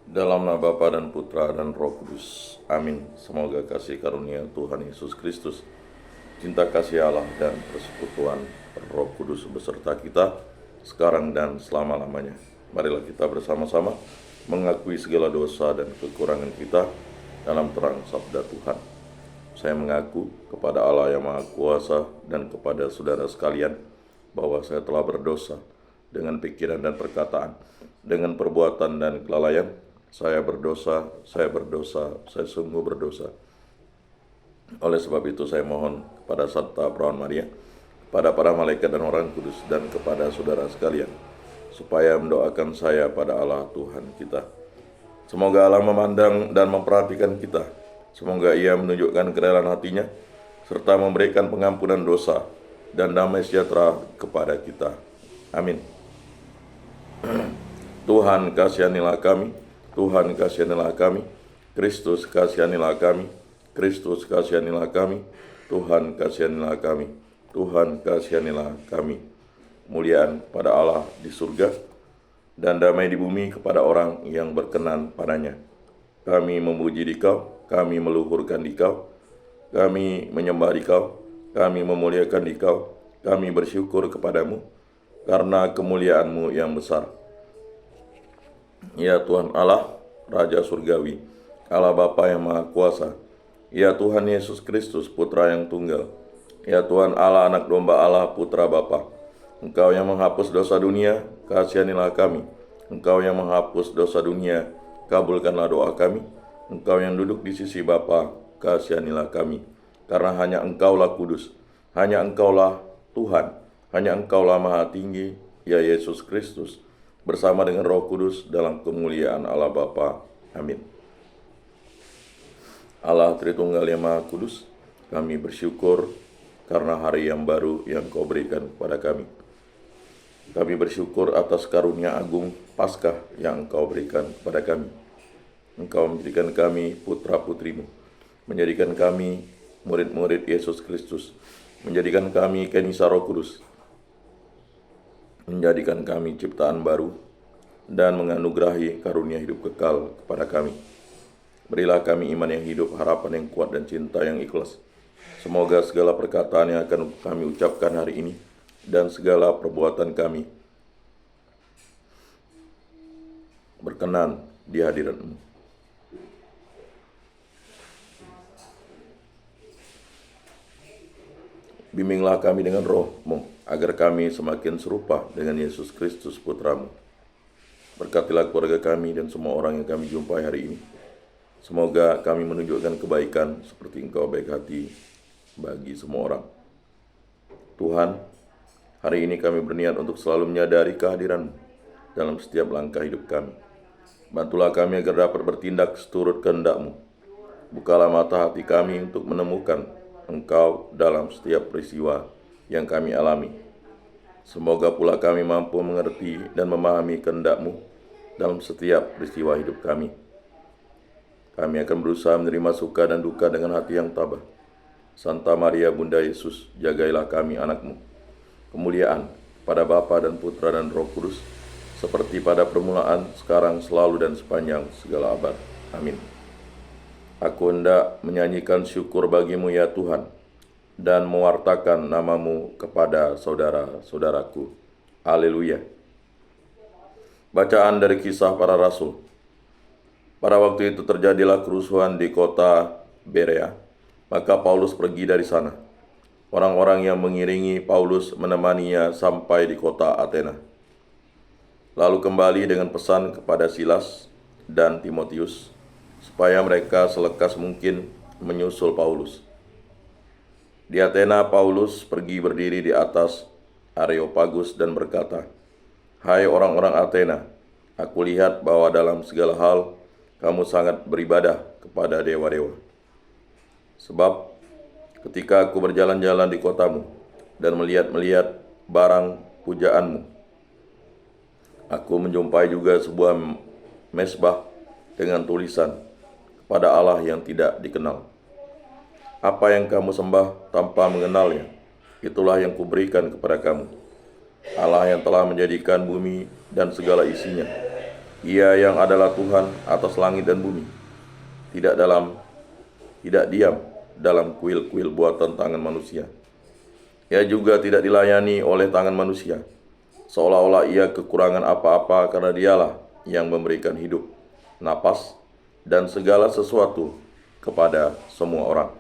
Dalam nama Bapa dan Putra dan Roh Kudus. Amin. Semoga kasih karunia Tuhan Yesus Kristus, cinta kasih Allah dan persekutuan Roh Kudus beserta kita sekarang dan selama-lamanya. Marilah kita bersama-sama mengakui segala dosa dan kekurangan kita dalam terang sabda Tuhan. Saya mengaku kepada Allah yang Maha Kuasa dan kepada saudara sekalian bahwa saya telah berdosa dengan pikiran dan perkataan, dengan perbuatan dan kelalaian. Saya berdosa, saya sungguh berdosa. Oleh sebab itu saya mohon kepada Santa Perawan Maria, kepada para malaikat dan orang kudus, dan kepada saudara sekalian, supaya mendoakan saya pada Allah Tuhan kita. Semoga Allah memandang dan memperhatikan kita. Semoga Ia menunjukkan kerelaan hatinya, serta memberikan pengampunan dosa dan damai sejahtera kepada kita. Amin. Tuhan kasihanilah kami, Tuhan kasihanilah kami, Kristus kasihanilah kami, Kristus kasihanilah kami, Tuhan kasihanilah kami, Tuhan kasihanilah kami. Kemuliaan pada Allah di surga dan damai di bumi kepada orang yang berkenan padanya. Kami memuji Dikau, kami meluhurkan Dikau, kami menyembah Dikau, kami memuliakan Dikau, kami bersyukur kepadamu karena kemuliaan-Mu yang besar. Ya Tuhan Allah, Raja Surgawi, Allah Bapa yang Maha Kuasa, ya Tuhan Yesus Kristus, Putra yang Tunggal, ya Tuhan Allah, Anak Domba Allah, Putra Bapa, Engkau yang menghapus dosa dunia, kasihanilah kami. Engkau yang menghapus dosa dunia, kabulkanlah doa kami. Engkau yang duduk di sisi Bapa, kasihanilah kami. Karena hanya Engkaulah kudus, hanya Engkaulah Tuhan, hanya Engkaulah Maha Tinggi, ya Yesus Kristus, bersama dengan Roh Kudus dalam kemuliaan Allah Bapa. Amin. Allah Tritunggal yang Maha Kudus, kami bersyukur karena hari yang baru yang Kau berikan kepada kami. Kami bersyukur atas karunia agung Paskah yang Engkau berikan kepada kami. Engkau menjadikan kami putra-putrimu, menjadikan kami murid-murid Yesus Kristus, menjadikan kami Kenisa Roh Kudus, menjadikan kami ciptaan baru, dan menganugerahi karunia hidup kekal kepada kami. Berilah kami iman yang hidup, harapan yang kuat, dan cinta yang ikhlas. Semoga segala perkataan yang akan kami ucapkan hari ini dan segala perbuatan kami berkenan di hadirat-Mu. Bimbinglah kami dengan Roh-Mu, agar kami semakin serupa dengan Yesus Kristus, Putra-Mu. Berkatilah keluarga kami dan semua orang yang kami jumpai hari ini. Semoga kami menunjukkan kebaikan seperti Engkau baik hati bagi semua orang. Tuhan, hari ini kami berniat untuk selalu menyadari kehadiran-Mu dalam setiap langkah hidup kami. Bantulah kami agar dapat bertindak seturut kehendak-Mu. Bukalah mata hati kami untuk menemukan Engkau dalam setiap peristiwa yang kami alami. Semoga pula kami mampu mengerti dan memahami kehendak-Mu dalam setiap peristiwa hidup kami. Kami akan berusaha menerima suka dan duka dengan hati yang tabah. Santa Maria Bunda Yesus, jagailah kami anak-Mu. Kemuliaan pada Bapa dan Putra dan Roh Kudus, seperti pada permulaan, sekarang, selalu, dan sepanjang segala abad. Amin. Aku hendak menyanyikan syukur bagi-Mu ya Tuhan, dan mewartakan nama-Mu kepada saudara-saudaraku. Haleluya. Bacaan dari Kisah Para Rasul. Pada waktu itu terjadilah kerusuhan di kota Berea, maka Paulus pergi dari sana. Orang-orang yang mengiringi Paulus menemaninya sampai di kota Athena. Lalu kembali dengan pesan kepada Silas dan Timotius, supaya mereka selekas mungkin menyusul Paulus. Di Athena, Paulus pergi berdiri di atas Areopagus dan berkata, "Hai orang-orang Athena, aku lihat bahwa dalam segala hal kamu sangat beribadah kepada dewa-dewa. Sebab ketika aku berjalan-jalan di kotamu dan melihat-melihat barang pujaanmu, aku menjumpai juga sebuah mesbah dengan tulisan, kepada Allah yang tidak dikenal. Apa yang kamu sembah tanpa mengenalnya, itulah yang kuberikan kepada kamu. Allah yang telah menjadikan bumi dan segala isinya, Ia yang adalah Tuhan atas langit dan bumi, tidak diam dalam kuil-kuil buatan tangan manusia. Ia juga tidak dilayani oleh tangan manusia, seolah-olah ia kekurangan apa-apa, karena dialah yang memberikan hidup, napas, dan segala sesuatu kepada semua orang.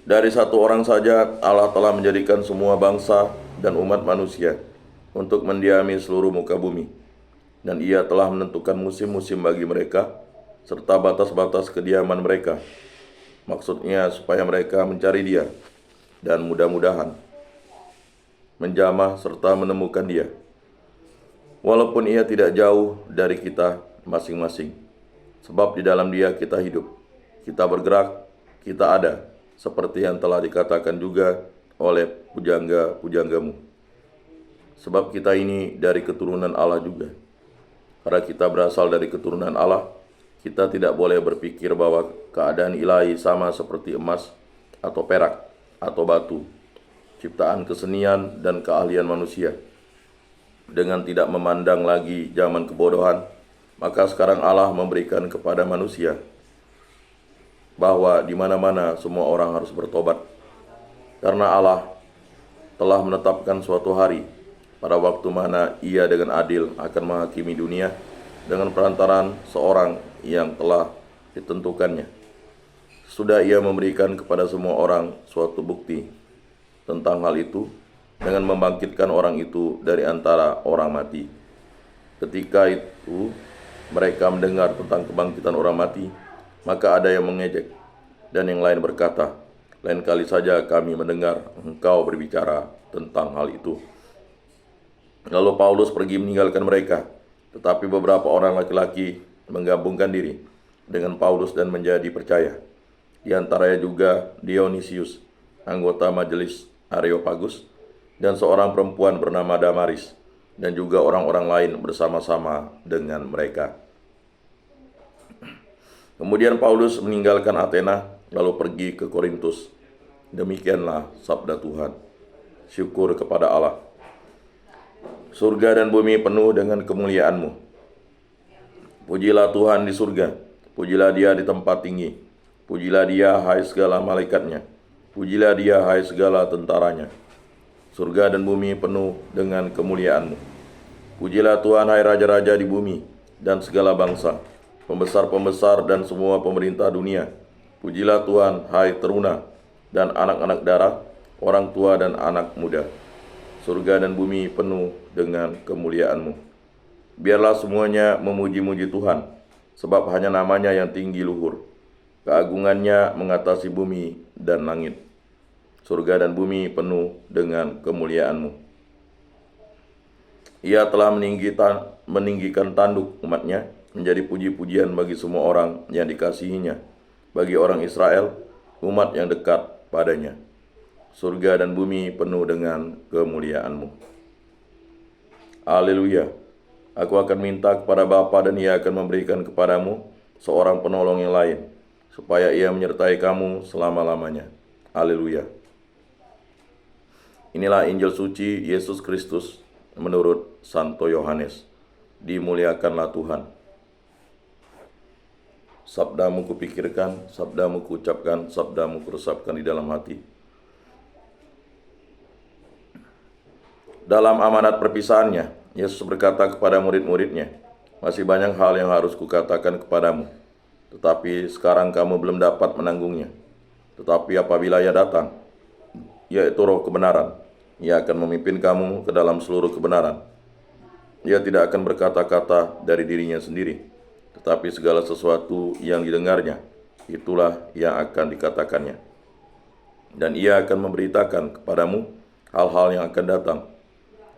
Dari satu orang saja Allah telah menjadikan semua bangsa dan umat manusia untuk mendiami seluruh muka bumi, dan Ia telah menentukan musim-musim bagi mereka serta batas-batas kediaman mereka. Maksudnya supaya mereka mencari Dia dan mudah-mudahan menjamah serta menemukan Dia. Walaupun Ia tidak jauh dari kita masing-masing, sebab di dalam Dia kita hidup, kita bergerak, kita ada, seperti yang telah dikatakan juga oleh pujangga-pujanggamu. Sebab kita ini dari keturunan Allah juga. Karena kita berasal dari keturunan Allah, kita tidak boleh berpikir bahwa keadaan ilahi sama seperti emas atau perak atau batu, ciptaan kesenian dan keahlian manusia. Dengan tidak memandang lagi zaman kebodohan, maka sekarang Allah memberikan kepada manusia bahwa di mana-mana semua orang harus bertobat. Karena Allah telah menetapkan suatu hari pada waktu mana Ia dengan adil akan menghakimi dunia dengan perantaran seorang yang telah ditentukannya. Sudah Ia memberikan kepada semua orang suatu bukti tentang hal itu dengan membangkitkan orang itu dari antara orang mati. Ketika itu mereka mendengar tentang kebangkitan orang mati, maka ada yang mengejek dan yang lain berkata, lain kali saja kami mendengar engkau berbicara tentang hal itu. Lalu Paulus pergi meninggalkan mereka, tetapi beberapa orang laki-laki menggabungkan diri dengan Paulus dan menjadi percaya. Di antaranya juga Dionysius, anggota majelis Areopagus, dan seorang perempuan bernama Damaris, dan juga orang-orang lain bersama-sama dengan mereka. Kemudian Paulus meninggalkan Athena, lalu pergi ke Korintus. Demikianlah sabda Tuhan. Syukur kepada Allah. Surga dan bumi penuh dengan kemuliaan-Mu. Pujilah Tuhan di surga, pujilah Dia di tempat tinggi. Pujilah Dia, hai segala malaikatnya. Pujilah Dia, hai segala tentaranya. Surga dan bumi penuh dengan kemuliaan-Mu. Pujilah Tuhan, hai raja-raja di bumi dan segala bangsa, pembesar-pembesar dan semua pemerintah dunia. Pujilah Tuhan, hai teruna dan anak-anak darah, orang tua dan anak muda. Surga dan bumi penuh dengan kemuliaan-Mu. Biarlah semuanya memuji-muji Tuhan, sebab hanya namanya yang tinggi luhur. Keagungannya mengatasi bumi dan langit. Surga dan bumi penuh dengan kemuliaan-Mu. Ia telah meninggikan tanduk umat-Nya menjadi puji-pujian bagi semua orang yang dikasihinya, bagi orang Israel, umat yang dekat padanya. Surga dan bumi penuh dengan kemuliaan-Mu. Haleluya. Aku akan minta kepada Bapa dan Ia akan memberikan kepadamu seorang penolong yang lain, supaya Ia menyertai kamu selama-lamanya. Haleluya. Inilah Injil suci Yesus Kristus menurut Santo Yohanes. Dimuliakanlah Tuhan. Sabdamu kupikirkan, sabdamu kuucapkan, sabdamu kuresapkan di dalam hati. Dalam amanat perpisahannya, Yesus berkata kepada murid-muridnya, masih banyak hal yang harus kukatakan kepadamu, tetapi sekarang kamu belum dapat menanggungnya. Tetapi apabila Ia datang, yaitu Roh kebenaran, Ia akan memimpin kamu ke dalam seluruh kebenaran. Ia tidak akan berkata-kata dari dirinya sendiri, tetapi segala sesuatu yang didengarnya, itulah yang akan dikatakannya. Dan Ia akan memberitakan kepadamu hal-hal yang akan datang.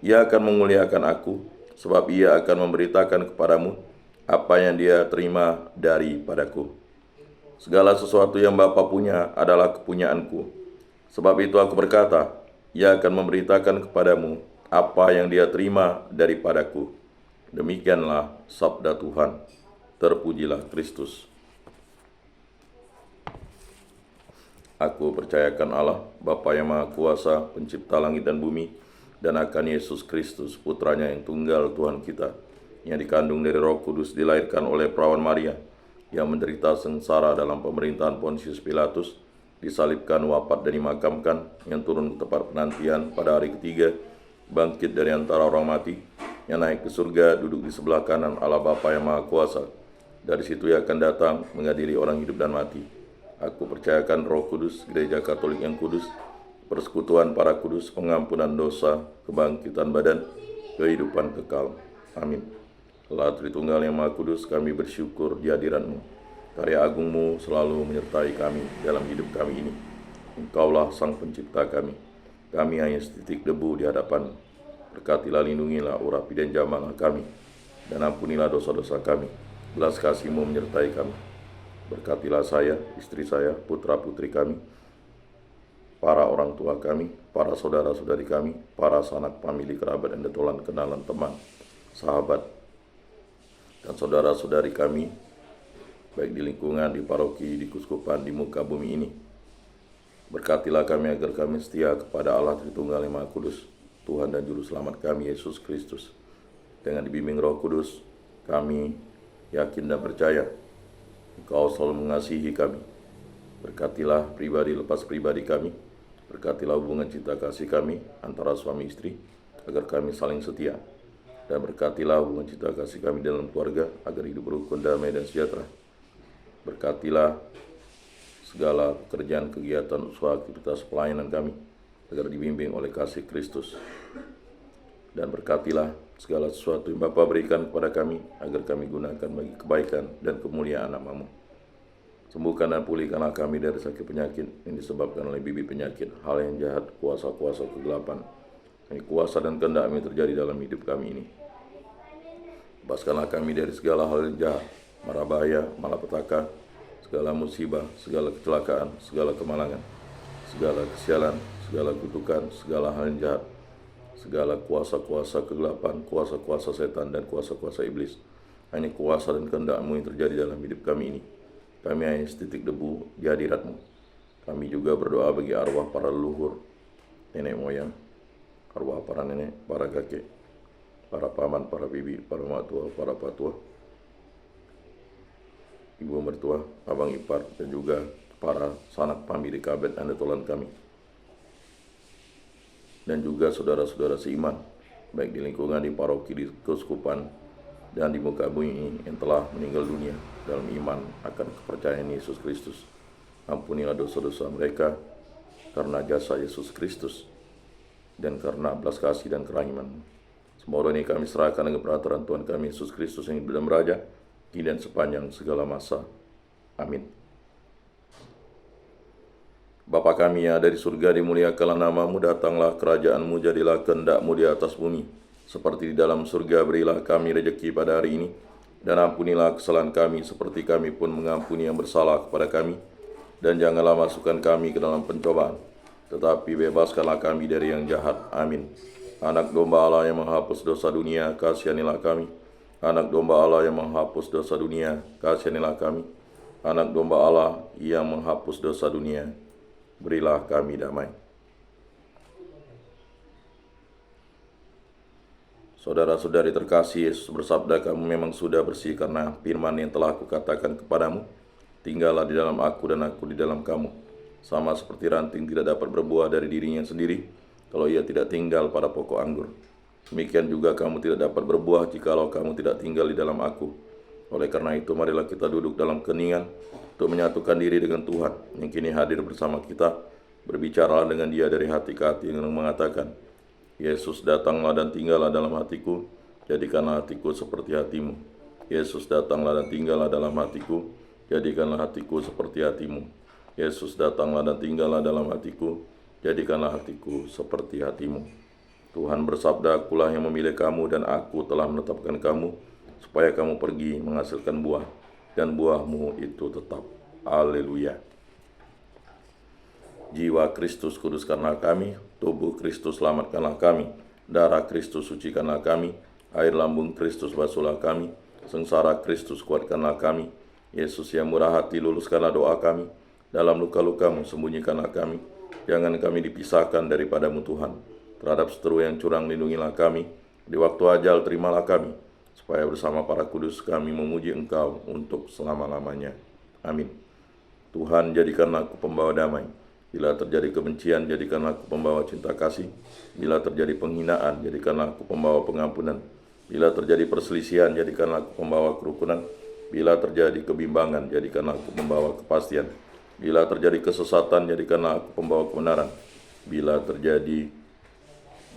Ia akan memuliakan aku, sebab Ia akan memberitakan kepadamu apa yang Dia terima daripadaku. Segala sesuatu yang Bapa punya adalah kepunyaanku. Sebab itu aku berkata, Ia akan memberitakan kepadamu apa yang Dia terima daripadaku. Demikianlah sabda Tuhan. Terpujilah Kristus. Aku percayakan Allah, Bapa yang Maha Kuasa, pencipta langit dan bumi, dan akan Yesus Kristus, Putranya yang tunggal Tuhan kita, yang dikandung dari Roh Kudus, dilahirkan oleh perawan Maria, yang menderita sengsara dalam pemerintahan Pontius Pilatus, disalibkan, wafat dan dimakamkan, yang turun ke tempat penantian pada hari ketiga, bangkit dari antara orang mati, yang naik ke surga, duduk di sebelah kanan Allah Bapa yang Maha Kuasa. Dari situ ia akan datang mengadili orang hidup dan mati. Aku percayakan Roh Kudus, Gereja Katolik yang kudus, persekutuan para kudus, pengampunan dosa, kebangkitan badan, kehidupan kekal. Amin. Allah Tritunggal yang Maha Kudus, kami bersyukur di hadirat-Mu. Karya agung-Mu selalu menyertai kami dalam hidup kami ini. Engkaulah Sang Pencipta kami. Kami hanya setitik debu di hadapan. Berkatilah, lindungilah, urapi dan jamahlah kami, dan ampunilah dosa-dosa kami. Belas kasih-Mu menyertai kami. Berkatilah saya, istri saya, putra-putri kami, para orang tua kami, para saudara-saudari kami, para sanak famili, kerabat, dan detolan, kenalan, teman, sahabat, dan saudara-saudari kami, baik di lingkungan, di paroki, di kuskupan, di muka bumi ini. Berkatilah kami agar kami setia kepada Allah Tritunggal yang Maha Kudus, Tuhan dan Juru Selamat kami, Yesus Kristus. Dengan dibimbing Roh Kudus, kami yakin dan percaya Engkau selalu mengasihi kami. Berkatilah pribadi lepas pribadi kami. Berkatilah hubungan cinta kasih kami antara suami istri, agar kami saling setia. Dan berkatilah hubungan cinta kasih kami dalam keluarga, agar hidup rukun, damai, dan sejahtera. Berkatilah segala pekerjaan, kegiatan, usaha, aktivitas pelayanan kami, agar dibimbing oleh kasih Kristus. Dan berkatilah segala sesuatu yang Bapa berikan kepada kami, agar kami gunakan bagi kebaikan dan kemuliaan nama-Mu. Sembuhkan dan pulihkanlah kami dari sakit penyakit yang disebabkan oleh bibit penyakit, hal yang jahat, kuasa-kuasa kegelapan, yang kuasa dan kehendak yang terjadi dalam hidup kami ini. Bebaskanlah kami dari segala hal yang jahat, mara bahaya, malapetaka, segala musibah, segala kecelakaan, segala kemalangan, segala kesialan, segala kutukan, segala hal yang jahat, segala kuasa-kuasa kegelapan, kuasa-kuasa setan, dan kuasa-kuasa iblis. Hanya kuasa dan kehendak-Mu yang terjadi dalam hidup kami ini. Kami hanya setitik debu di hadirat-Mu. Kami juga berdoa bagi arwah para leluhur, nenek moyang, arwah para nenek, para kakek, para paman, para bibi, para mak tua, para patua, ibu mertua, abang ipar, dan juga para sanak famili, kerabat, dan detolan kami. Dan juga saudara-saudara seiman, baik di lingkungan, di paroki, di keuskupan, dan di muka bumi ini yang telah meninggal dunia dalam iman akan kepercayaan Yesus Kristus. Ampunilah dosa-dosa mereka karena jasa Yesus Kristus dan karena belas kasih dan kerahiman. Semua ini kami serahkan dengan peraturan Tuhan kami Yesus Kristus yang hidup dan beraja kini dan sepanjang segala masa. Amin. Bapa kami yang ada di surga, dimuliakanlah nama-Mu, datanglah kerajaan-Mu, jadilah kehendak-Mu di atas bumi seperti di dalam surga. Berilah kami rejeki pada hari ini, dan ampunilah kesalahan kami seperti kami pun mengampuni yang bersalah kepada kami. Dan janganlah masukkan kami ke dalam pencobaan, tetapi bebaskanlah kami dari yang jahat. Amin. Anak domba Allah yang menghapus dosa dunia, kasihanilah kami. Anak domba Allah yang menghapus dosa dunia, kasihanilah kami. Anak domba Allah yang menghapus dosa dunia, berilah kami damai. Saudara-saudari terkasih, Yesus bersabda, kamu memang sudah bersih karena firman yang telah aku katakan kepadamu. Tinggallah di dalam aku dan aku di dalam kamu. Sama seperti ranting tidak dapat berbuah dari dirinya sendiri kalau ia tidak tinggal pada pokok anggur. Demikian juga kamu tidak dapat berbuah jikalau kamu tidak tinggal di dalam aku. Oleh karena itu, marilah kita duduk dalam keningan untuk menyatukan diri dengan Tuhan yang kini hadir bersama kita. Berbicara dengan Dia dari hati ke hati yang mengatakan, Yesus, datanglah dan tinggallah dalam hatiku, jadikanlah hatiku seperti hatimu. Yesus, datanglah dan tinggallah dalam hatiku, jadikanlah hatiku seperti hatimu. Yesus, datanglah dan tinggallah dalam hatiku, jadikanlah hatiku seperti hatimu. Tuhan bersabda, akulah yang memilih kamu dan aku telah menetapkan kamu, supaya kamu pergi menghasilkan buah, dan buahmu itu tetap. Haleluya. Jiwa Kristus kuduskanlah kami, tubuh Kristus selamatkanlah kami, darah Kristus sucikanlah kami, air lambung Kristus basuhlah kami, sengsara Kristus kuatkanlah kami. Yesus yang murah hati, luluskanlah doa kami, dalam luka-lukamu sembunyikanlah kami, jangan kami dipisahkan daripadamu Tuhan. Terhadap seteru yang curang lindungilah kami, di waktu ajal terimalah kami, supaya bersama para kudus kami memuji Engkau untuk selama-lamanya. Amin. Tuhan, jadikanlah aku pembawa damai. Bila terjadi kebencian, jadikanlah aku pembawa cinta kasih. Bila terjadi penghinaan, jadikanlah aku pembawa pengampunan. Bila terjadi perselisihan, jadikanlah aku pembawa kerukunan. Bila terjadi kebimbangan, jadikanlah aku pembawa kepastian. Bila terjadi kesesatan, jadikanlah aku pembawa kebenaran. Bila terjadi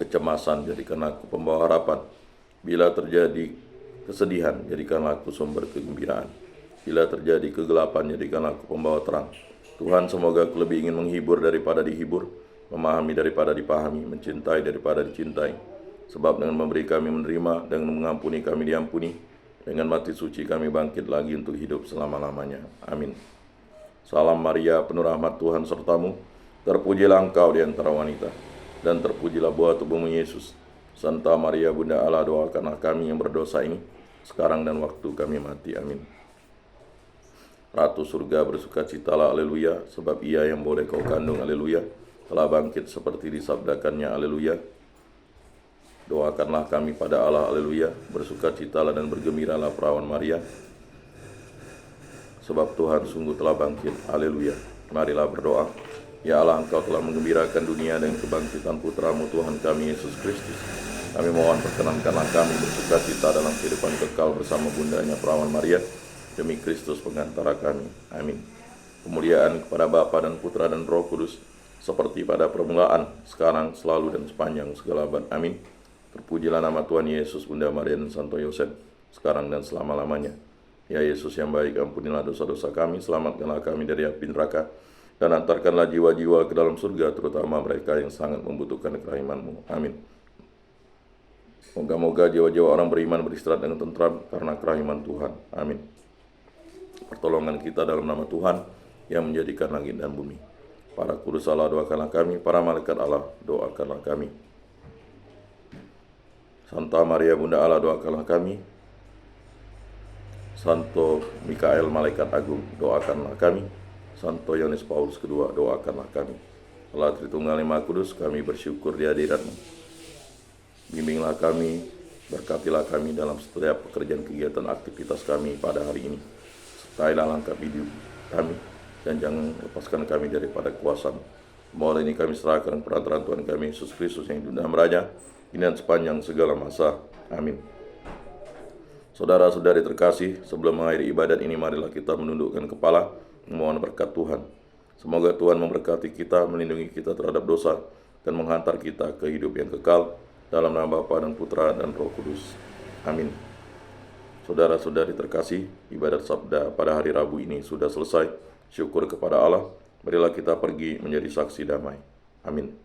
kecemasan, jadikanlah aku pembawa harapan. Bila terjadi kesedihan, jadikanlah aku sumber kegembiraan. Bila terjadi kegelapan, jadikanlah aku pembawa terang. Tuhan, semoga aku lebih ingin menghibur daripada dihibur, memahami daripada dipahami, mencintai daripada dicintai. Sebab dengan memberi kami menerima, dengan mengampuni kami diampuni, dengan mati suci kami bangkit lagi untuk hidup selama-lamanya. Amin. Salam Maria, penuh rahmat Tuhan sertamu, terpujilah engkau di antara wanita, dan terpujilah buah tubuhmu Yesus. Santa Maria Bunda Allah, doakanlah kami yang berdosa ini, sekarang dan waktu kami mati. Amin. Ratu surga bersukacitalah, haleluya, sebab ia yang boleh kau kandung, haleluya, telah bangkit seperti disabdakannya, haleluya. Doakanlah kami pada Allah, haleluya, bersukacitalah dan bergembiralah perawan Maria, sebab Tuhan sungguh telah bangkit, haleluya. Marilah berdoa. Ya Allah, Engkau telah menggembirakan dunia dengan kebangkitan putramu Tuhan kami Yesus Kristus. Kami mohon perkenankanlah kami bersukacita dalam kehidupan kekal bersama bundanya perawan Maria, demi Kristus pengantara kami. Amin. Kemuliaan kepada Bapa dan Putra dan Roh Kudus, seperti pada permulaan, sekarang, selalu, dan sepanjang segala abad. Amin. Terpujilah nama Tuhan Yesus, Bunda Maria dan Santo Yosef, sekarang dan selama-lamanya. Ya Yesus yang baik, ampunilah dosa-dosa kami, selamatkanlah kami dari api neraka, dan antarkanlah jiwa-jiwa ke dalam surga, terutama mereka yang sangat membutuhkan kerahiman-Mu. Amin. Moga-moga jiwa-jiwa orang beriman beristirahat dengan tentram karena kerahiman Tuhan. Amin. Pertolongan kita dalam nama Tuhan yang menjadikan langit dan bumi. Para kudus Allah, doakanlah kami. Para malaikat Allah, doakanlah kami. Santa Maria Bunda Allah, doakanlah kami. Santo Mikael Malaikat Agung, doakanlah kami. Santo Yohanes Paulus II, doakanlah kami. Allah Tritunggal Maha Kudus, kami bersyukur di hadirat-Mu. Bimbinglah kami, berkatilah kami dalam setiap pekerjaan kegiatan aktivitas kami pada hari ini. Sertailah langkah hidup kami, dan jangan lepaskan kami daripada kuasa-Mu. Semua ini kami serahkan perantaraan Tuhan kami Yesus Kristus yang hidup dan beraja, kini dan sepanjang segala masa. Amin. Saudara-saudari terkasih, sebelum mengakhiri ibadat ini, marilah kita menundukkan kepala, memohon berkat Tuhan. Semoga Tuhan memberkati kita, melindungi kita terhadap dosa, dan menghantar kita ke hidup yang kekal, dalam nama Bapa dan Putra dan Roh Kudus. Amin. Saudara-saudari terkasih, ibadat sabda pada hari Rabu ini sudah selesai. Syukur kepada Allah, marilah kita pergi menjadi saksi damai. Amin.